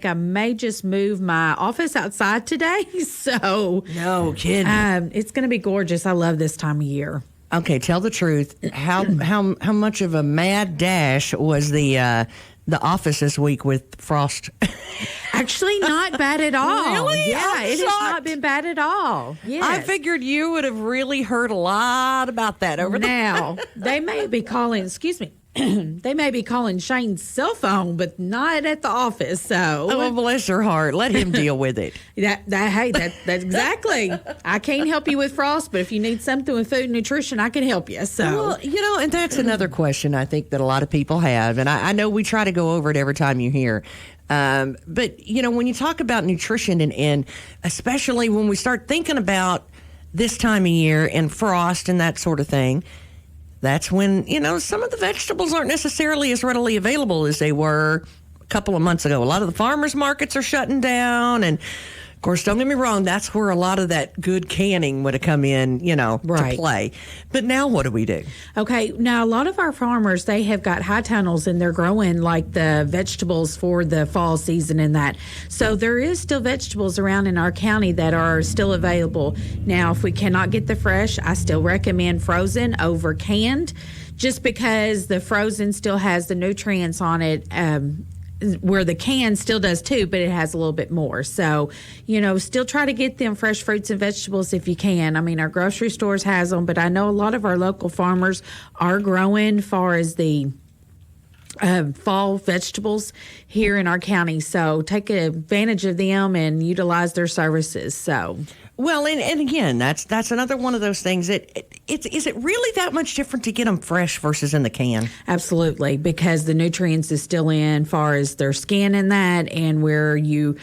I may just move my office outside today. So No kidding. it's going to be gorgeous. I love this time of year. Okay, tell the truth. How much of a mad dash was the office this week with frost? Actually, not bad at all. Really? Yeah, I'm it has shocked. not been bad at all. Yes. I figured you would have really heard a lot about that over Now, they may be calling, excuse me, they may be calling Shane's cell phone, but not at the office. So, Oh, bless her heart. Let him deal with it. that's exactly. I can't help you with frost, but if you need something with food and nutrition, I can help you. So, Well, and that's another question I think that a lot of people have. And I know we try to go over it every time you hear. But, when you talk about nutrition and especially when we start thinking about this time of year and frost and that sort of thing, that's when, some of the vegetables aren't necessarily as readily available as they were a couple of months ago. A lot of the farmers markets are shutting down. And, of course, don't get me wrong, that's where a lot of that good canning would have come in, Right. to play. But now what do we do? okay, now a lot of our farmers, they have got high tunnels and they're growing like the vegetables for the fall season and that. So there is still vegetables around in our county that are still available. Now, if we cannot get the fresh, I still recommend frozen over canned, just because the frozen still has the nutrients on it. Where the can still does too, but it has a little bit more. So, still try to get them fresh fruits and vegetables if you can. I mean, our grocery stores has them, but I know a lot of our local farmers are growing far as the fall vegetables here in our county. So take advantage of them and utilize their services. So. Well, and again, that's another one of those things that is it really that much different to get them fresh versus in the can? Absolutely, because the nutrients is still in far as their skin and that, and where you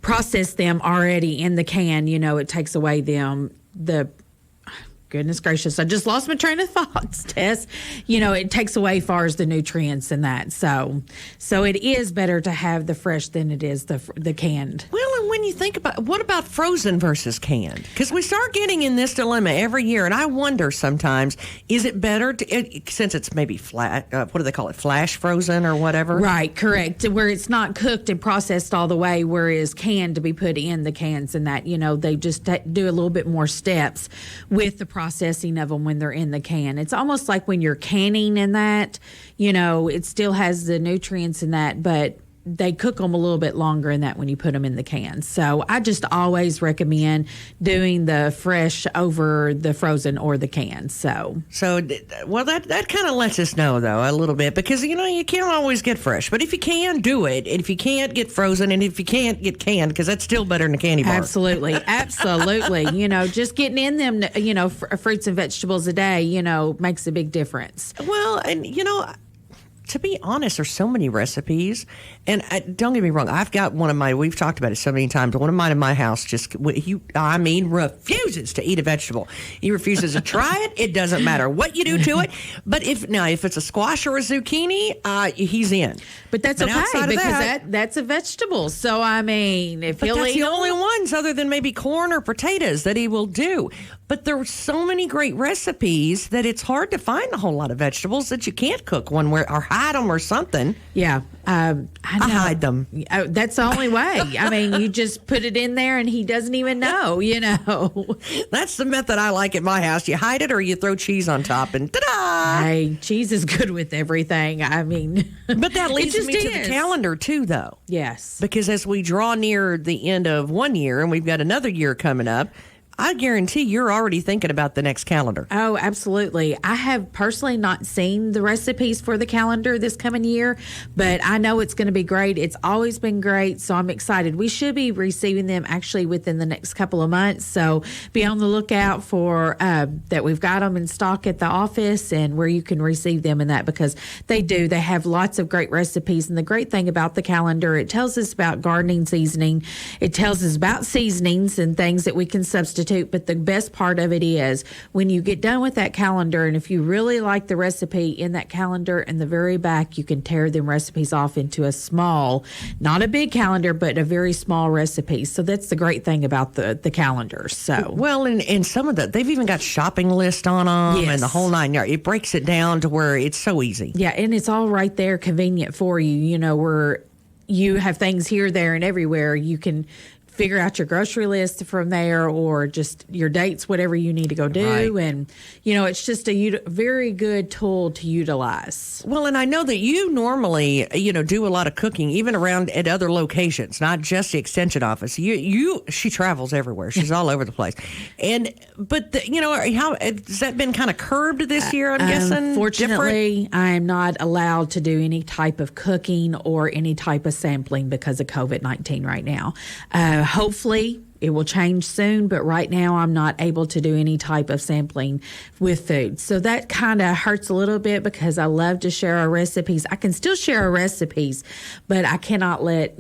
process them already in the can, it takes away the goodness gracious, I just lost my train of thoughts, Tess. It takes away far as the nutrients and that. So it is better to have the fresh than it is the canned. Well, and when you think about what about frozen versus canned? Because we start getting in this dilemma every year, and I wonder sometimes, is it better since it's maybe flat? What do they call it? Flash frozen or whatever? Right, correct. Where it's not cooked and processed all the way, whereas canned to be put in the cans and that. They just do a little bit more steps with the processing of them when they're in the can. It's almost like when you're canning in that, it still has the nutrients in that, but they cook them a little bit longer in that when you put them in the can. So I just always recommend doing the fresh over the frozen or the can. So well, that kind of lets us know, though, a little bit, because, you can't always get fresh. But if you can, do it. And if you can't, get frozen. And if you can't, get canned, because that's still better than a candy bar. Absolutely. Just getting in them, fruits and vegetables a day, makes a big difference. Well, and, to be honest, there's so many recipes. And don't get me wrong, I've got one of mine, we've talked about it so many times, one of mine in my house refuses to eat a vegetable. He refuses to try it. It doesn't matter what you do to it. But if it's a squash or a zucchini, he's in. But that's okay, because that's a vegetable. So, if he'll that's eat the only ones other than maybe corn or potatoes that he will do. But there are so many great recipes that it's hard to find a whole lot of vegetables that you can't cook one or hide them or something. Yeah. I hide them. That's the only way. You just put it in there and he doesn't even know, That's the method I like at my house. You hide it or you throw cheese on top and ta-da! Hey, cheese is good with everything. But that leads me to the calendar too, though. Yes. Because as we draw near the end of one year and we've got another year coming up, I guarantee you're already thinking about the next calendar. Oh, absolutely. I have personally not seen the recipes for the calendar this coming year, but I know it's going to be great. It's always been great, so I'm excited. We should be receiving them actually within the next couple of months, so be on the lookout for that. We've got them in stock at the office and where you can receive them and that, because they have lots of great recipes. And the great thing about the calendar, it tells us about gardening seasoning. It tells us about seasonings and things that we can substitute. But the best part of it is when you get done with that calendar, and if you really like the recipe in that calendar, in the very back, you can tear them recipes off into a small, not a big calendar, but a very small recipe. So that's the great thing about the calendar. So well, and some of they've even got shopping list on them and the whole nine yards. It breaks it down to where it's so easy. Yeah, and it's all right there, convenient for you. Where you have things here, there, and everywhere. You can figure out your grocery list from there, or just your dates, whatever you need to go do. Right. And, it's just a very good tool to utilize. Well, and I know that you normally, do a lot of cooking, even around at other locations, not just the extension office. She travels everywhere. She's all over the place. But how has that been kind of curbed this year? I'm guessing. Unfortunately, I'm not allowed to do any type of cooking or any type of sampling because of COVID-19 right now. Hopefully it will change soon, but right now I'm not able to do any type of sampling with food. So that kind of hurts a little bit because I love to share our recipes. I can still share our recipes, but I cannot let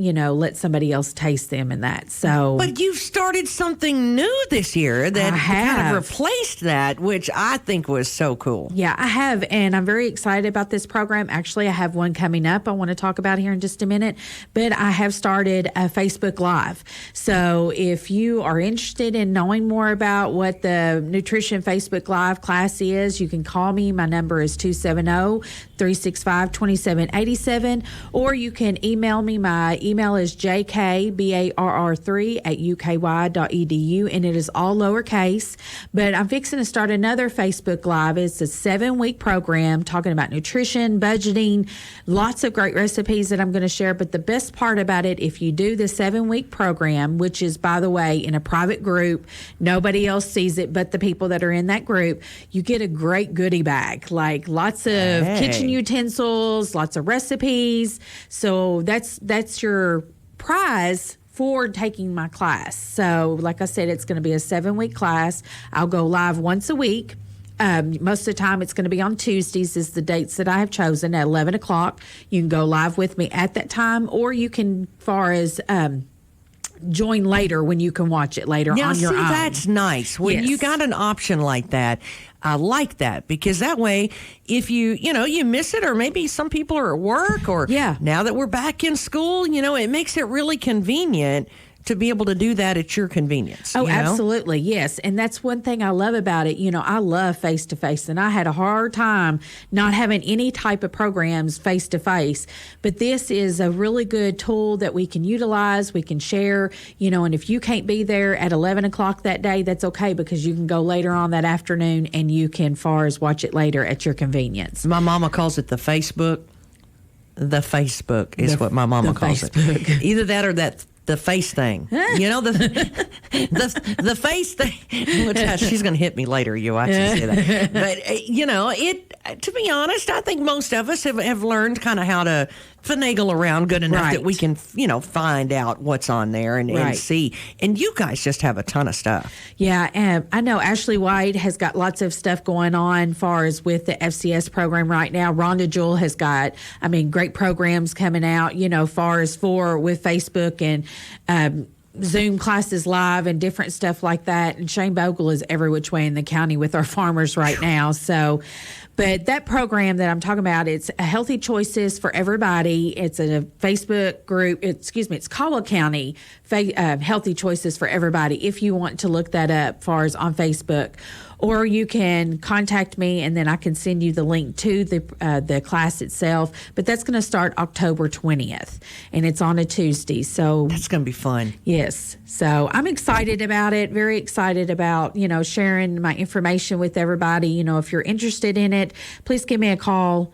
somebody else taste them and that. So, but you've started something new this year that kind of replaced that, which I think was so cool. Yeah, I have, and I'm very excited about this program. Actually, I have one coming up I want to talk about here in just a minute, but I have started a Facebook Live. So if you are interested in knowing more about what the Nutrition Facebook Live class is, you can call me. My number is 270-365-2787, or you can email me. My email is jkbarr3@uky.edu, and it is all lowercase. But I'm fixing to start another Facebook Live. It's a 7-week program talking about nutrition, budgeting, lots of great recipes that I'm going to share. But the best part about it, if you do the 7-week program, which is, by the way, in a private group, nobody else sees it but the people that are in that group, you get a great goodie bag, like lots of kitchen utensils, lots of recipes. So that's your prize for taking my class. So like I said, it's going to be a 7-week class. I'll go live once a week. Most of the time it's going to be on Tuesdays is the dates that I have chosen at 11 o'clock. You can go live with me at that time, or you can, join later when you can watch it later on your own. That's nice. When you got an option like that, I like that, because that way, if you miss it, or maybe some people are at work, or now that we're back in school, it makes it really convenient to be able to do that at your convenience. Oh, absolutely. Yes. And that's one thing I love about it. I love face-to-face, and I had a hard time not having any type of programs face-to-face. But this is a really good tool that we can utilize, we can share, and if you can't be there at 11 o'clock that day, that's okay, because you can go later on that afternoon and you can watch it later at your convenience. My mama calls it the Facebook. The Facebook is what my mama calls it. Either that or the face thing, the face thing. She's going to hit me later. You watch me say that. But to be honest, I think most of us have learned kind of how to finagle around good enough that we can, find out what's on there and see. And you guys just have a ton of stuff. Yeah, I know Ashley White has got lots of stuff going on as far as with the FCS program right now. Rhonda Jewell has got, great programs coming out, far as with Facebook and Zoom classes live and different stuff like that. And Shane Bogle is every which way in the county with our farmers right now. So, but that program that I'm talking about, it's a Healthy Choices for Everybody. It's a Facebook group. It's Caldwell County Healthy Choices for Everybody. If you want to look that up, far as on Facebook, or you can contact me and then I can send you the link to the class itself. But that's going to start October 20th, and it's on a Tuesday. So that's going to be fun. Yes. So I'm excited about it. Very excited about sharing my information with everybody. If you're interested in it, please give me a call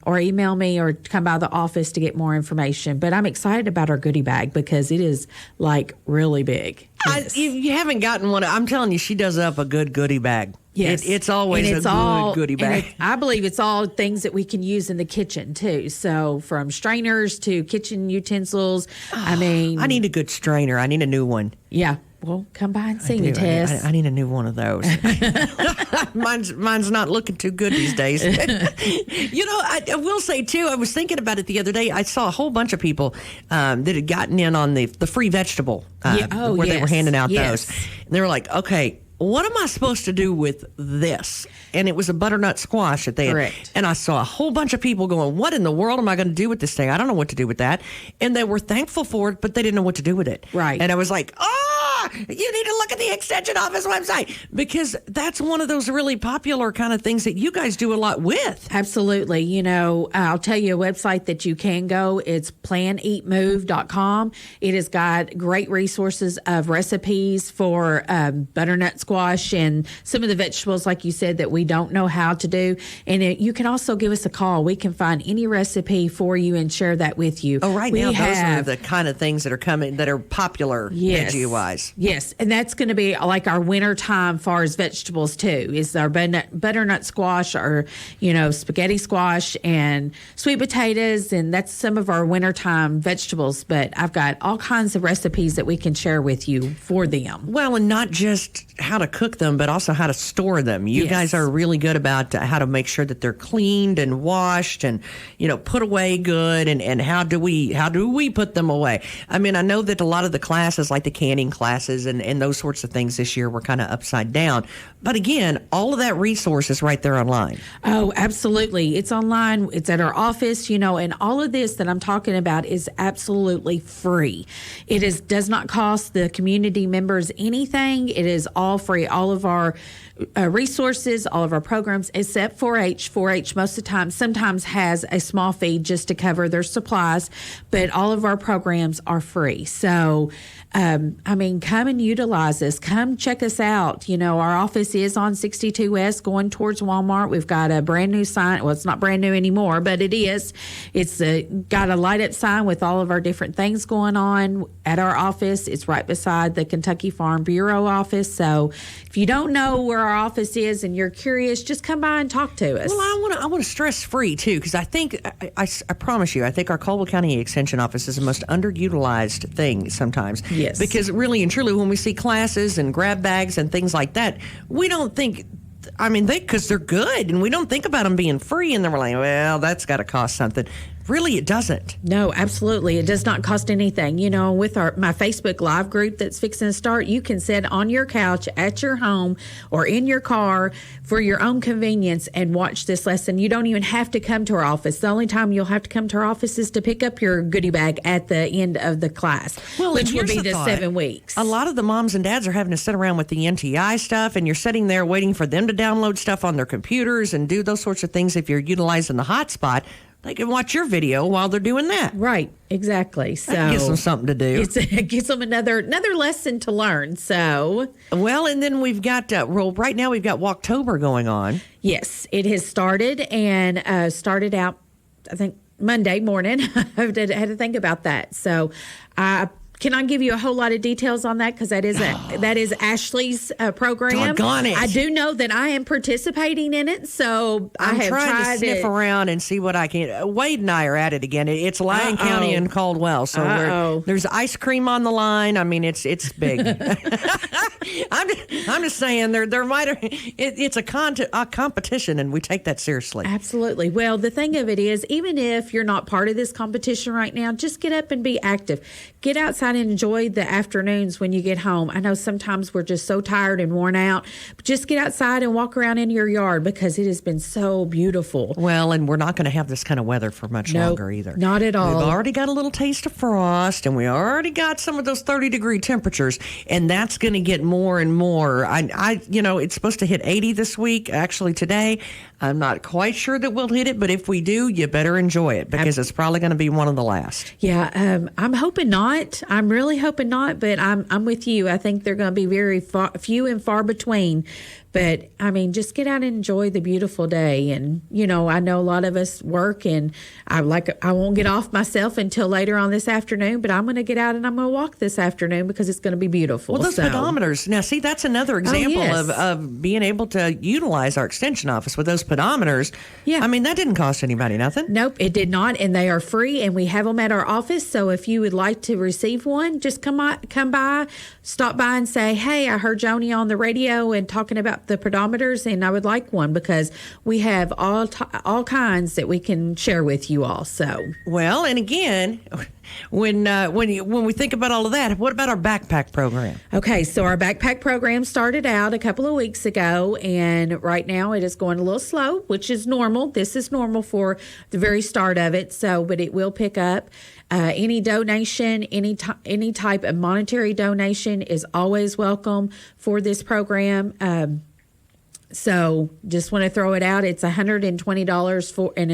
or email me or come by the office to get more information. But I'm excited about our goodie bag because it is really big. Yes. You haven't gotten one. I'm telling you, she does up a good goodie bag. Yes. It's always a good goodie bag. I believe it's all things that we can use in the kitchen, too. So from strainers to kitchen utensils. I need a good strainer. I need a new one. Yeah. Well, come by and see me, Tess. I need a new one of those. mine's not looking too good these days. I will say, too, I was thinking about it the other day. I saw a whole bunch of people that had gotten in on the free vegetable where they were handing out those. And they were like, okay, what am I supposed to do with this? And it was a butternut squash that they had. Correct. And I saw a whole bunch of people going, what in the world am I going to do with this thing? I don't know what to do with that. And they were thankful for it, but they didn't know what to do with it. Right. And I was like, You need to look at the extension office website, because that's one of those really popular kind of things that you guys do a lot with. Absolutely. You know, I'll tell you a website that you can go. It's planeatmove.com. It has got great resources of recipes for butternut squash and some of the vegetables, like you said, that we don't know how to do. And you can also give us a call. We can find any recipe for you and share that with you. Oh, right now, those are the kind of things that are coming, that are popular veggie-wise. Yes, and that's going to be like our winter time far as vegetables, too, is our butternut squash, or, you know, spaghetti squash and sweet potatoes, and that's some of our wintertime vegetables. But I've got all kinds of recipes that we can share with you for them. Well, and not just how to cook them, but also how to store them. You guys are really good about how to make sure that they're cleaned and washed and, you know, put away good. And how do we put them away? I mean, I know that a lot of the classes, like the canning classes and those sorts of things this year, were kind of upside down. But again, all of that resource is right there online. Oh, absolutely. It's online. It's at our office, you know, and all of this that I'm talking about is absolutely free. It does not cost the community members anything. It is all free. All of our resources, all of our programs, except 4-H. 4-H most of the time sometimes has a small fee just to cover their supplies, but all of our programs are free. So, I mean, come and utilize us. Come check us out. You know, our office is on 62S going towards Walmart. We've got a brand new sign. Well, it's not brand new anymore, but it is. It's got a light up sign with all of our different things going on at our office. It's right beside the Kentucky Farm Bureau office. So if you don't know where our office is and you're curious, just come by and talk to us. Well, I want to stress free too, because I think I promise you, I think our Caldwell County Extension Office is the most underutilized thing sometimes. Yes. Because really and truly, when we see classes and grab bags and things like that, we don't think, I mean, because they're good, and we don't think about them being free, and then we're like, well, that's got to cost something. Really, it doesn't. No, absolutely. It does not cost anything. You know, with my Facebook Live group that's fixing to start, you can sit on your couch at your home or in your car for your own convenience and watch this lesson. You don't even have to come to our office. The only time you'll have to come to our office is to pick up your goodie bag at the end of the class, which will be the 7 weeks. A lot of the moms and dads are having to sit around with the NTI stuff, and you're sitting there waiting for them to download stuff on their computers and do those sorts of things. If you're utilizing the hotspot, they can watch your video while they're doing that. Right, exactly. So that gives them something to do. It gives them another lesson to learn. So, well, and then we've got right now we've got Walktober going on. Yes, it has started and started out, I think, Monday morning. I had to think about that. So, I cannot give you a whole lot of details on that, because that is Ashley's program. Doggone it. I do know that I am participating in it, so I'm I have trying to sniff around and see what I can. Wade and I are at it again. It's Lyon County and Caldwell, so there's ice cream on the line. I mean, it's big. I'm just saying it's a competition, and we take that seriously. Absolutely. Well, the thing of it is, even if you're not part of this competition right now, just get up and be active. Get outside and enjoy the afternoons when you get home. I know sometimes we're just so tired and worn out, but just get outside and walk around in your yard, because it has been so beautiful. Well, and we're not going to have this kind of weather for much longer either. Not at all. We've already got a little taste of frost, and we already got some of those 30-degree temperatures, and that's going to get more and more. It's supposed to hit 80 this week, actually today. I'm not quite sure that we'll hit it, but if we do, you better enjoy it, because it's probably going to be one of the last. Yeah, I'm hoping not. I'm really hoping not, but I'm with you. I think they're going to be very few and far between. But, I mean, just get out and enjoy the beautiful day. And, you know, I know a lot of us work, and I won't get off myself until later on this afternoon, but I'm going to get out and I'm going to walk this afternoon, because it's going to be beautiful. Well, those pedometers. Now, see, that's another example of being able to utilize our extension office with those pedometers. Yeah. I mean, that didn't cost anybody nothing. Nope, it did not. And they are free, and we have them at our office. So if you would like to receive one, just come by, stop by and say, hey, I heard Joni on the radio and talking about the pedometers, and I would like one, because we have all kinds that we can share with you all. So, well, and again, when we think about all of that, what about our backpack program? Okay, so our backpack program started out a couple of weeks ago, and right now it is going a little slow, which is normal. This is normal for the very start of it. But it will pick up. Any donation, any type of monetary donation is always welcome for this program. So just want to throw it out. It's $120 for an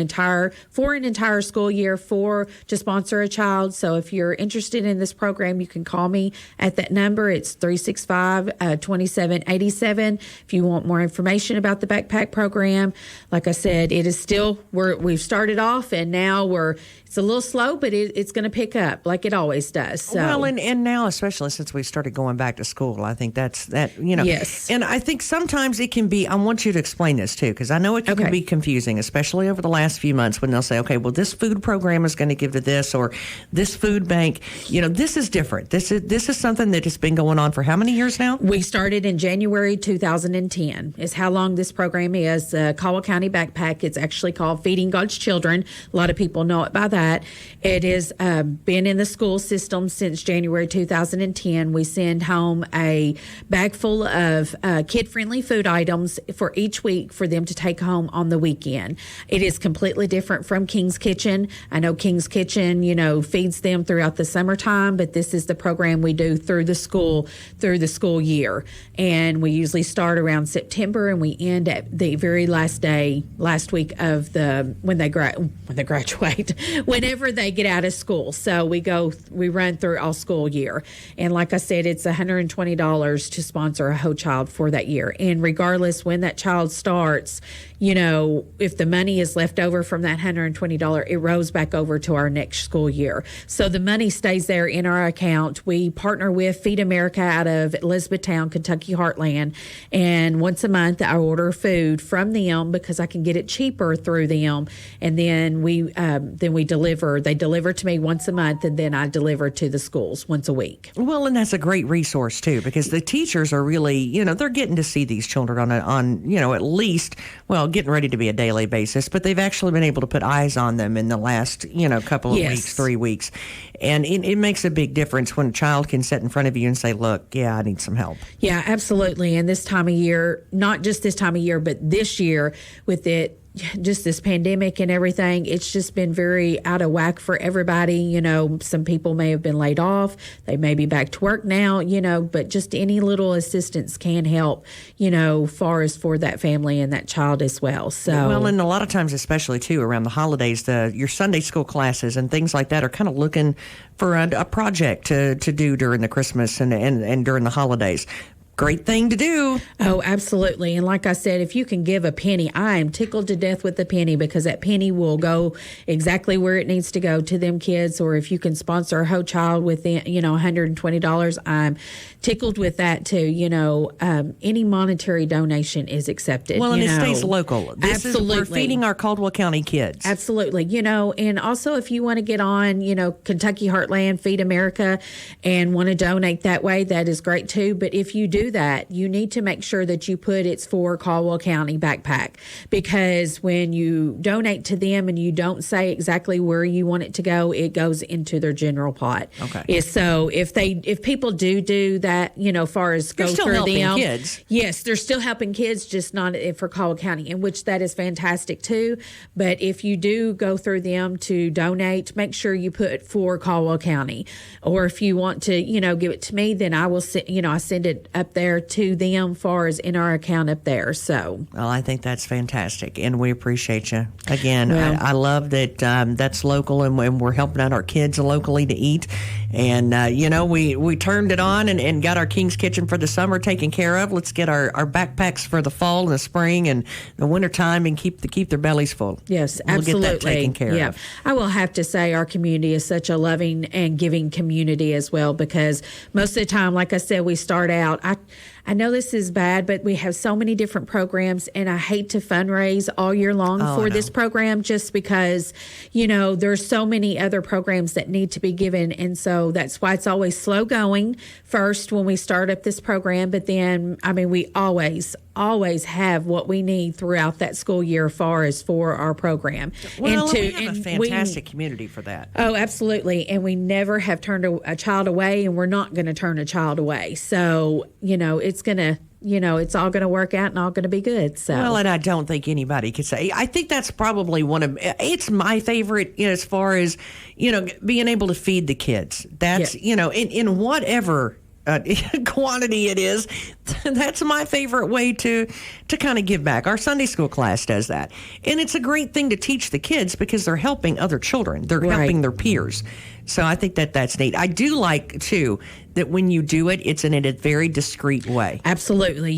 entire school year to sponsor a child. So if you're interested in this program, you can call me at that number. It's 365-2787. If you want more information about the backpack program, like I said, it is still we've started off, and now it's a little slow, but it's going to pick up like it always does. So. Well, and now, especially since we started going back to school, I think that. Yes. And I think sometimes it can be. I want you to explain this too, because I know it can be confusing, especially over the last few months when they'll say, okay, well, this food program is going to give to this, or this food bank. This is different. This is something that has been going on for how many years now? We started in January 2010 is how long this program is. Caldwell County Backpack. It's actually called Feeding God's Children. A lot of people know it by that. It has been in the school system since January 2010. We send home a bag full of kid-friendly food items for each week for them to take home on the weekend. It is completely different from King's Kitchen. I know King's Kitchen, feeds them throughout the summertime, but this is the program we do through the school year. And we usually start around September, and we end at the very last week of when they graduate. Whenever they get out of school. So we run through all school year. And like I said, it's $120 to sponsor a whole child for that year. And regardless when that child starts, if the money is left over from that $120, it rolls back over to our next school year. So the money stays there in our account. We partner with Feed America out of Elizabethtown, Kentucky Heartland. And once a month, I order food from them because I can get it cheaper through them. And then we deliver. They deliver to me once a month, and then I deliver to the schools once a week. Well, and that's a great resource too, because the teachers are really, they're getting to see these children on at least, getting ready to be a daily basis, but they've actually been able to put eyes on them in the last, couple of weeks, 3 weeks. And it makes a big difference when a child can sit in front of you and say, look, yeah, I need some help. Yeah, absolutely. And this time of year, not just this time of year, but this year with it, just this pandemic and everything, it's just been very out of whack for everybody. Some people may have been laid off. They may be back to work now, but just any little assistance can help, far as for that family and that child as well. So, well, and a lot of times, especially too, around the holidays, your Sunday school classes and things like that are kind of looking for a project to do during the Christmas and during the holidays. Great thing to do. Oh, absolutely. And like I said, if you can give a penny, I am tickled to death with the penny, because that penny will go exactly where it needs to go to them kids. Or if you can sponsor a whole child with, $120, I'm tickled with that too. Any monetary donation is accepted. Well, and it stays local. Absolutely. We're feeding our Caldwell County kids. Absolutely. And also if you want to get on, Kentucky Heartland, Feed America, and want to donate that way, that is great too. But if you do that, you need to make sure that you put it's for Caldwell County Backpack, because when you donate to them and you don't say exactly where you want it to go, it goes into their general pot. Okay. So if people do that, far as go still through helping them, kids. Yes, they're still helping kids, just not for Caldwell County, in which that is fantastic too. But if you do go through them to donate, make sure you put for Caldwell County. Or if you want to, give it to me, then I will, I send it up there to them far as in our account up there. So, well, I think that's fantastic, and we appreciate you again. Well, I love that that's local, and we're helping out our kids locally to eat. And we turned it on and got our King's Kitchen for the summer taken care of. Let's get our backpacks for the fall and the spring and the winter time, and keep their bellies full. Yes, we'll absolutely. Get that taken care of. I will have to say our community is such a loving and giving community as well, because most of the time, like I said, we start out. I know this is bad, but we have so many different programs, and I hate to fundraise all year long for this program just because, there's so many other programs that need to be given. And so that's why it's always slow going first when we start up this program. But then, we always have what we need throughout that school year as far as for our program. Well, we have a fantastic community for that. Oh, absolutely. And we never have turned a child away, and we're not going to turn a child away. So, it's going to, it's all going to work out and all going to be good. So, well, and I don't think anybody could say, I think that's probably it's my favorite, as far as, being able to feed the kids. That's, in whatever quantity it is, that's my favorite way to kind of give back. Our Sunday school class does that, and it's a great thing to teach the kids because they're helping other children, they're helping their peers. So I think that's neat. I do like too that when you do it, it's in a very discreet way. Absolutely.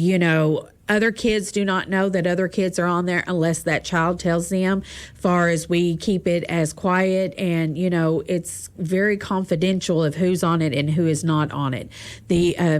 Other kids do not know that other kids are on there unless that child tells them. Far as we keep it as quiet, and it's very confidential of who's on it and who is not on it. I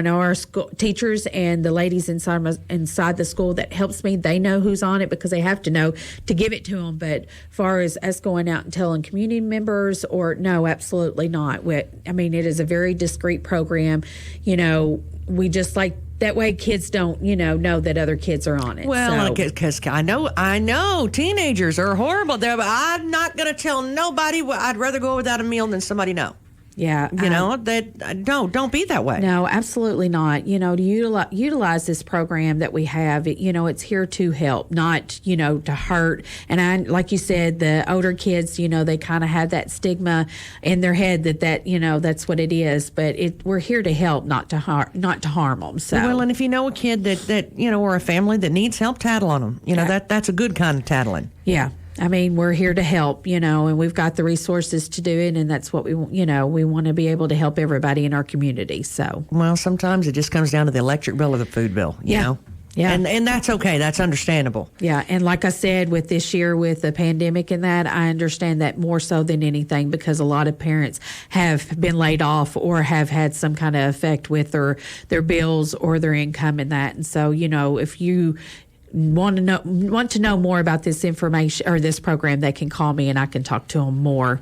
know our school teachers and the ladies inside the school that helps me, they know who's on it because they have to know to give it to them. But far as us going out and telling community members, no, absolutely not. It is a very discreet program. We just like. That way kids don't, know that other kids are on it. Well, because I know teenagers are horrible there, but I'm not going to tell nobody. I'd rather go without a meal than somebody know. Yeah. Don't be that way. No, absolutely not. To utilize this program that we have, it's here to help, not, to hurt. And like you said, the older kids, they kind of have that stigma in their head that that's what it is. But we're here to help, not to harm them. So. Well, and if you know a kid that or a family that needs help, tattle on them. That's a good kind of tattling. Yeah. We're here to help, and we've got the resources to do it, and that's what we want to be able to help everybody in our community. So, well, sometimes it just comes down to the electric bill or the food bill, you know. Yeah. And that's okay. That's understandable. Yeah. And like I said, with this year, with the pandemic and that, I understand that more so than anything because a lot of parents have been laid off or have had some kind of effect with their bills or their income and that. And so, if you want to know more about this information or this program, they can call me and I can talk to them more.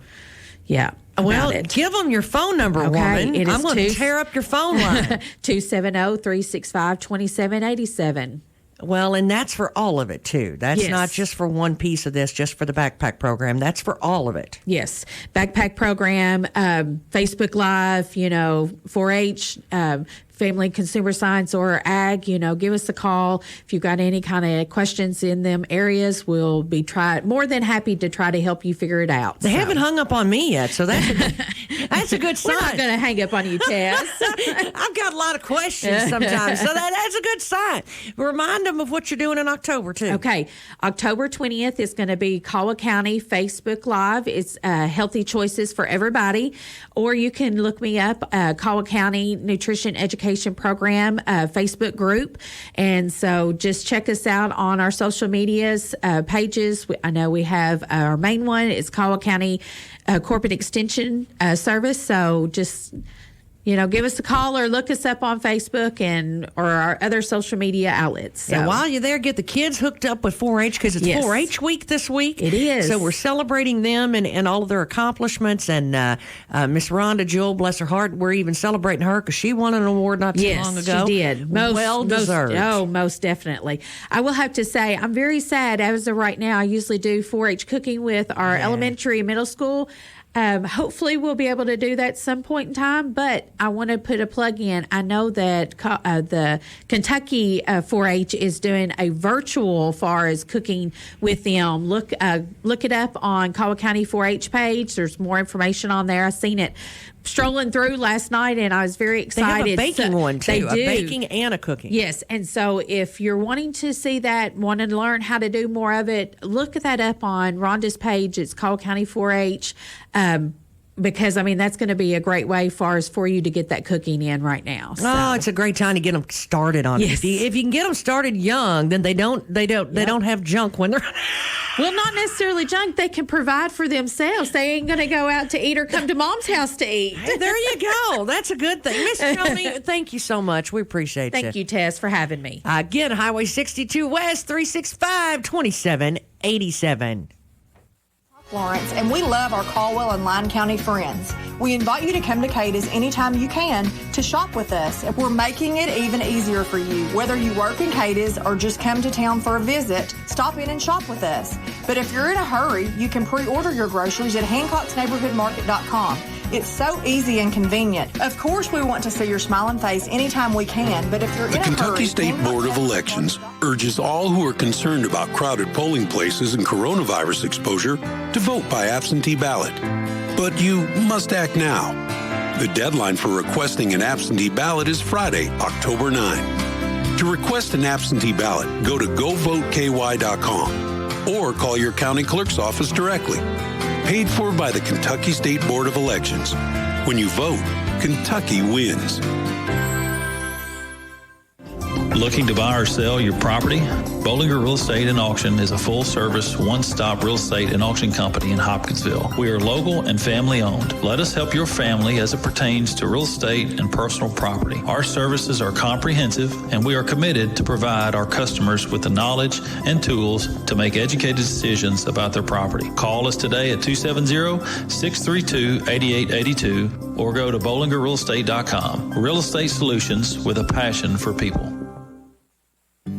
Yeah. Well, give them your phone number, woman. I'm going to tear up your phone line. 270-365-2787. Well, and that's for all of it, too. That's not just for one piece of this, just for the backpack program. That's for all of it. Yes. Backpack program, Facebook Live, 4-H, Family Consumer Science or Ag, give us a call. If you've got any kind of questions in them areas, we'll be more than happy to try to help you figure it out. They haven't hung up on me yet, so that's a good sign. We're not going to hang up on you, Tess. I've got a lot of questions sometimes, so that's a good sign. Remind them of what you're doing in October, too. Okay. October 20th is going to be Caldwell County Facebook Live. It's Healthy Choices for Everybody. Or you can look me up, Caldwell County Nutrition Education Program Facebook group. And so just check us out on our social medias pages. I know we have our main one. It's Caldwell County Corporate Extension Service. So just give us a call or look us up on Facebook or our other social media outlets. So. And while you're there, get the kids hooked up with 4-H because it's 4-H week this week. It is. So we're celebrating them and all of their accomplishments. And Miss Rhonda Jewell, bless her heart, we're even celebrating her because she won an award not too long ago. Yes, she did. Well deserved. Most definitely. I will have to say, I'm very sad. As of right now, I usually do 4-H cooking with our elementary and middle school. Hopefully we'll be able to do that some point in time, but I want to put a plug in. I know that the Kentucky 4-H is doing a virtual far as cooking with them. Look it up on Caldwell County 4-H page. There's more information on there. I seen it strolling through last night, and I was very excited. They have a baking one, too. They do. A baking and a cooking. Yes, and so if you're wanting to see that, want to learn how to do more of it, look that up on Rhonda's page. It's Caldwell County 4-H, because, that's going to be a great way for you to get that cooking in right now. So. Oh, it's a great time to get them started on it. If you can get them started young, then they don't have junk when they're Well, not necessarily junk. They can provide for themselves. They ain't going to go out to eat or come to Mom's house to eat. Hey, there you go. That's a good thing. Miss Joni, thank you so much. We appreciate you. Thank you, Tess, for having me. Again, Highway 62 West, 365-2787. Lawrence, and we love our Caldwell and Lyon County friends. We invite you to come to Cada's anytime you can to shop with us. We're making it even easier for you. Whether you work in Cada's or just come to town for a visit, stop in and shop with us. But if you're in a hurry, you can pre-order your groceries at Hancock'sNeighborhoodMarket.com. It's so easy and convenient. Of course, we want to see your smiling face anytime we can, but if you're in a hurry... The Kentucky State Board of Elections urges all who are concerned about crowded polling places and coronavirus exposure to vote by absentee ballot. But you must act now. The deadline for requesting an absentee ballot is Friday, October 9. To request an absentee ballot, go to govoteky.com or call your county clerk's office directly. Paid for by the Kentucky State Board of Elections. When you vote, Kentucky wins. Looking to buy or sell your property? Bollinger Real Estate and Auction is a full-service, one-stop real estate and auction company in Hopkinsville. We are local and family-owned. Let us help your family as it pertains to real estate and personal property. Our services are comprehensive, and we are committed to provide our customers with the knowledge and tools to make educated decisions about their property. Call us today at 270-632-8882 or go to bollingerrealestate.com. Real estate solutions with a passion for people.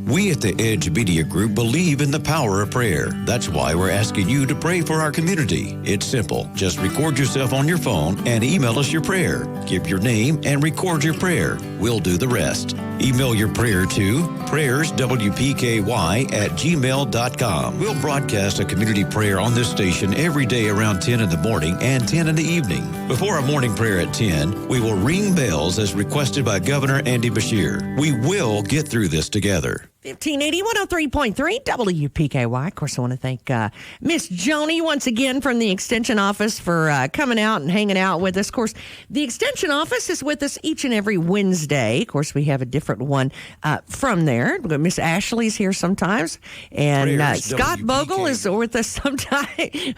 We at the Edge Media Group believe in the power of prayer. That's why we're asking you to pray for our community. It's simple. Just record yourself on your phone and email us your prayer. Give your name and record your prayer. We'll do the rest. Email your prayer to prayerswpky@gmail.com. We'll broadcast a community prayer on this station every day around 10 in the morning and 10 in the evening. Before our morning prayer at 10, we will ring bells as requested by Governor Andy Beshear. We will get through this together. 1580 103.3 WPKY. Of course, I want to thank Miss Joni once again from the Extension Office for coming out and hanging out with us. Of course, the Extension Office is with us each and every Wednesday. Of course, we have a different one from there. Miss Ashley's here sometimes. And Scott Bogle is with us sometimes.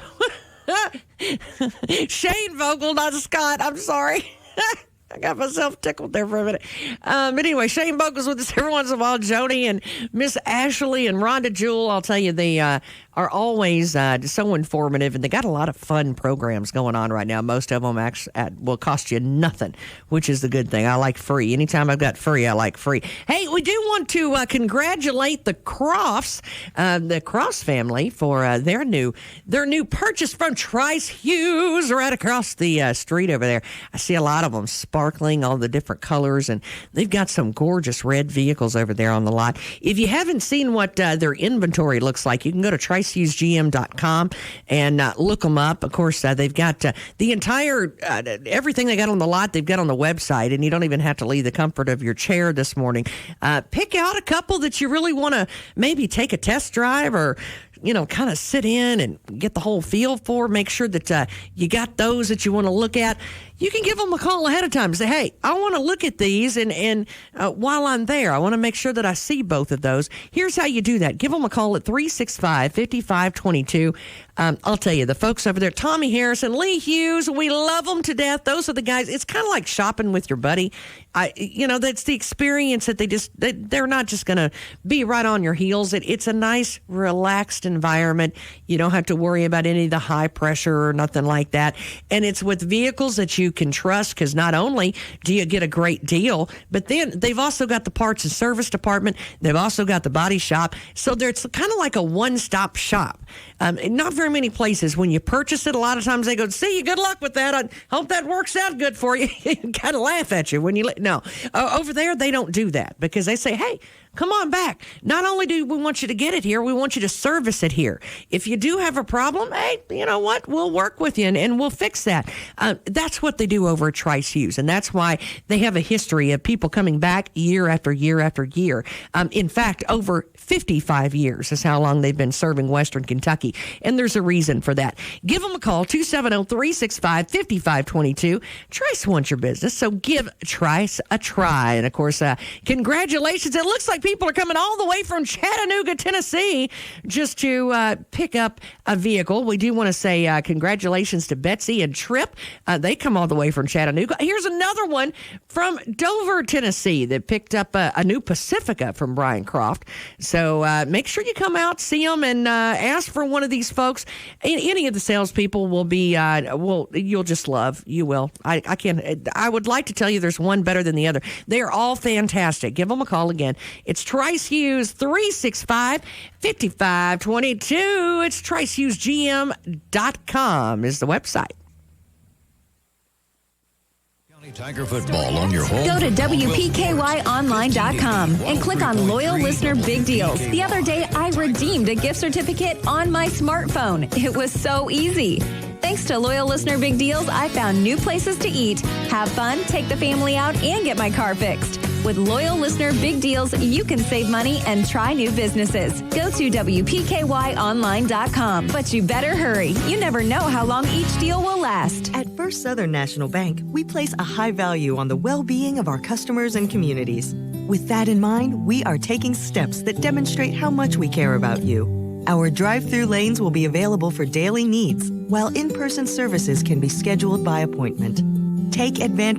Shane Vogel, not Scott. I'm sorry. I got myself tickled there for a minute. But anyway, Shane Bogle's with us every once in a while. Joni and Miss Ashley and Rhonda Jewell, I'll tell you, they are always so informative, and they got a lot of fun programs going on right now. Most of them will cost you nothing, which is the good thing. I like free. Anytime I've got free, I like free. Hey, we do want to congratulate the Crofts family for their new purchase from Trice Hughes right across the street over there. I see a lot of them sparkling, all the different colors, and they've got some gorgeous red vehicles over there on the lot. If you haven't seen what their inventory looks like, you can go to TriceHughesGM.com and look them up. Of course, they've got the entire everything they got on the lot, they've got on the website, and you don't even have to leave the comfort of your chair this morning. Pick out a couple that you really want to maybe take a test drive or kind of sit in and get the whole feel for. Make sure that you got those that you want to look at. You can give them a call ahead of time and say, hey, I want to look at these, and while I'm there, I want to make sure that I see both of those. Here's how you do that. Give them a call at 365-5522. I'll tell you, the folks over there, Tommy Harrison, Lee Hughes, we love them to death. Those are the guys. It's kind of like shopping with your buddy. That's the experience that they're not just going to be right on your heels. It's a nice, relaxed environment. You don't have to worry about any of the high pressure or nothing like that. And it's with vehicles that you can trust, because not only do you get a great deal, but then they've also got the parts and service department. They've also got the body shop. So it's kind of like a one-stop shop. Not very many places, when you purchase it, a lot of times they go, see you, good luck with that. I hope that works out good for you. Kind of laugh at you when you no. Over there, they don't do that, because they say, hey, come on back. Not only do we want you to get it here, we want you to service it here. If you do have a problem, hey, you know what? We'll work with you and we'll fix that. That's what what they do over at Trice Hughes, and that's why they have a history of people coming back year after year after year. In fact, over 55 years is how long they've been serving Western Kentucky, and there's a reason for that. Give them a call, 270-365-5522. Trice wants your business, so give Trice a try. And, of course, congratulations. It looks like people are coming all the way from Chattanooga, Tennessee, just to pick up a vehicle. We do want to say congratulations to Betsy and Tripp. They come all the way from Chattanooga. Here's another one from Dover, Tennessee, that picked up a new Pacifica from Brian Croft. So make sure you come out, see them, and ask for one of these folks. Any of the salespeople will be, you'll just love. You will. I would like to tell you there's one better than the other. They are all fantastic. Give them a call again. It's Trice Hughes, 365-5522. It's TriceHughesGM.com is the website. Tiger football on your home. Go to WPKYOnline.com and click on Loyal Listener Big Deals. The other day, I redeemed a gift certificate on my smartphone. It was so easy. Thanks to Loyal Listener Big Deals, I found new places to eat, have fun, take the family out, and get my car fixed. With Loyal Listener Big Deals, you can save money and try new businesses. Go to WPKYOnline.com. But you better hurry. You never know how long each deal will last. At First Southern National Bank, we place a high value on the well-being of our customers and communities. With that in mind, we are taking steps that demonstrate how much we care about you. Our drive-through lanes will be available for daily needs, while in-person services can be scheduled by appointment. Take advantage